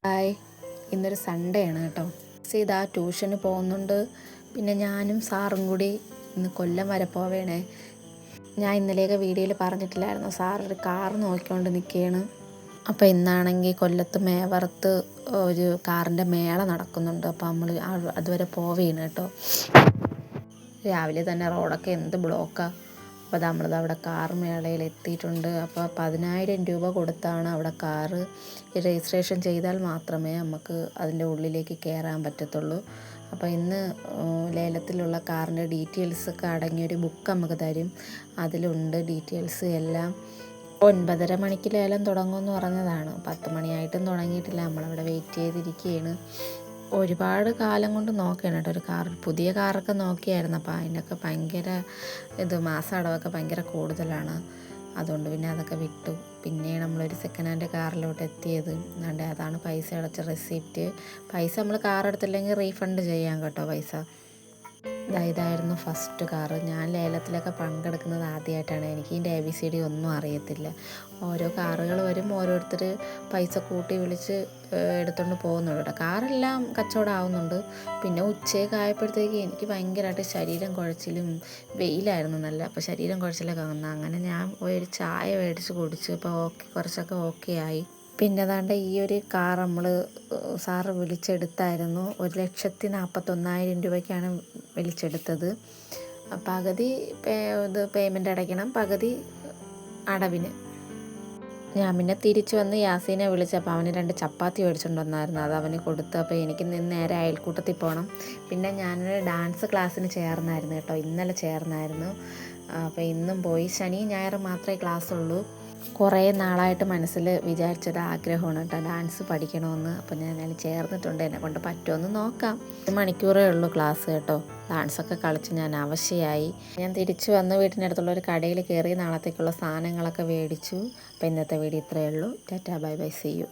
Hi, ഇന്നൊരു Sunday ആണ് കേട്ടോ. ഇതാ ട്യൂഷന് പോകുന്നുണ്ട്. പിന്നെ ഞാനും സാറും കൂടി ഇന്ന് കൊല്ലം വരെ പോവേണേ. ഞാൻ ഇന്നലെയൊക്കെ വീഡിയോയിൽ പറഞ്ഞിട്ടില്ലായിരുന്നു, സാറൊരു കാർ നോക്കിക്കൊണ്ട് നിൽക്കുകയാണ്. അപ്പോൾ ഇന്നാണെങ്കിൽ കൊല്ലത്ത് മേവറത്ത് ഒരു കാറിൻ്റെ മേള നടക്കുന്നുണ്ട്. അപ്പോൾ നമ്മൾ അതുവരെ പോവുകയാണ് കേട്ടോ. രാവിലെ തന്നെ റോഡൊക്കെ എന്ത് ബ്ലോക്കാണ്. അപ്പോൾ നമ്മളത് അവിടെ കാർ മേളയിൽ എത്തിയിട്ടുണ്ട്. അപ്പോൾ 10,000 രൂപ കൊടുത്താണ് അവിടെ കാറ് രജിസ്ട്രേഷൻ ചെയ്താൽ മാത്രമേ നമുക്ക് അതിൻ്റെ ഉള്ളിലേക്ക് കയറാൻ പറ്റത്തുള്ളൂ. അപ്പോൾ ഇന്ന് ലേലത്തിലുള്ള കാറിൻ്റെ ഡീറ്റെയിൽസൊക്കെ അടങ്ങിയൊരു ബുക്ക് നമുക്ക് തരും. അതിലുണ്ട് ഡീറ്റെയിൽസ് എല്ലാം. 9:30 മണിക്ക് ലേലം തുടങ്ങുമെന്ന് പറഞ്ഞതാണ്. 10 മണിയായിട്ടും തുടങ്ങിയിട്ടില്ല. നമ്മളവിടെ വെയിറ്റ് ചെയ്തിരിക്കുകയാണ്. ഒരുപാട് കാലം കൊണ്ട് നോക്കുകയാണ് കേട്ടോ. ഒരു കാർ, പുതിയ കാറൊക്കെ നോക്കിയായിരുന്നു. അപ്പോൾ അതിനൊക്കെ ഭയങ്കര മാസ അടവൊക്കെ ഭയങ്കര കൂടുതലാണ്. അതുകൊണ്ട് പിന്നെ അതൊക്കെ വിട്ടു. പിന്നെ നമ്മളൊരു സെക്കൻഡ് ഹാൻഡ് കാറിലോട്ട് എത്തിയത്. അതുകൊണ്ട് അതാണ് പൈസ അടച്ച റെസിപ്റ്റ്. പൈസ നമ്മൾ കാർ എടുത്തില്ലെങ്കിൽ റീഫണ്ട് ചെയ്യാം കേട്ടോ പൈസ. ഇതായിരുന്നു ഫസ്റ്റ് കാറ്. ഞാൻ ലേലത്തിലൊക്കെ പങ്കെടുക്കുന്നത് ആദ്യമായിട്ടാണ്. എനിക്ക് ഇതിൻ്റെ ABCD ഒന്നും അറിയത്തില്ല. ഓരോ കാറുകൾ വരും, ഓരോരുത്തർ പൈസ കൂട്ടി വിളിച്ച് എടുത്തുകൊണ്ട് പോകുന്നുണ്ട് കേട്ടോ. കാറെല്ലാം കച്ചവടം ആവുന്നുണ്ട്. പിന്നെ ഉച്ചയൊക്കെ ആയപ്പോഴത്തേക്ക് എനിക്ക് ഭയങ്കരമായിട്ട് ശരീരം കുഴച്ചിലും വെയിലായിരുന്നു നല്ല. അപ്പോൾ ശരീരം കുഴച്ചിലൊക്കെ വന്നു. അങ്ങനെ ഞാൻ ഒരു ചായ മേടിച്ച് കുടിച്ച്. ഇപ്പോൾ കുറച്ചൊക്കെ ഓക്കെ ആയി. പിന്നെ അതാണ്ട് ഈ ഒരു കാർ നമ്മൾ സാറ് വിളിച്ചെടുത്തായിരുന്നു. 1,41,000 രൂപയ്ക്കാണ് വിളിച്ചെടുത്തത്. പകുതി പേയ്മെൻ്റ് അടയ്ക്കണം, പകുതി അടവിന്. ഞാൻ പിന്നെ തിരിച്ചു വന്ന് യാസീനെ വിളിച്ചപ്പോൾ അവന് 2 ചപ്പാത്തി മേടിച്ചുകൊണ്ട് വന്നായിരുന്നു. അത് അവന് കൊടുത്തു. അപ്പോൾ എനിക്ക് നേരെ അയൽക്കൂട്ടത്തിൽ പോകണം. പിന്നെ ഞാനൊരു ഡാൻസ് ക്ലാസ്സിന് ചേർന്നായിരുന്നു കേട്ടോ. ഇന്നലെ ചേർന്നായിരുന്നു. അപ്പോൾ ഇന്നും പോയി. ശനി ഞായർ മാത്രമേ ക്ലാസ് ഉള്ളൂ. കുറേ നാളായിട്ട് മനസ്സിൽ വിചാരിച്ചൊരു ആഗ്രഹമാണ് കേട്ടോ, ഡാൻസ് പഠിക്കണമെന്ന്. അപ്പോൾ ഞാൻ അതിൽ ചേർന്നിട്ടുണ്ട്. എന്നെ കൊണ്ട് പറ്റുമെന്ന് നോക്കാം. 1 മണിക്കൂറേ ഉള്ളൂ ക്ലാസ് കേട്ടോ. ഡാൻസൊക്കെ കളിച്ച് ഞാൻ അവശയായി. ഞാൻ തിരിച്ചു വന്ന് വീട്ടിനടുത്തുള്ള ഒരു കടയിൽ കയറി നാളത്തേക്കുള്ള സാധനങ്ങളൊക്കെ മേടിച്ചു. അപ്പോൾ ഇന്നത്തെ വീഡിയോ ഇത്രയേ ഉള്ളൂ. Tata, bye bye, see U.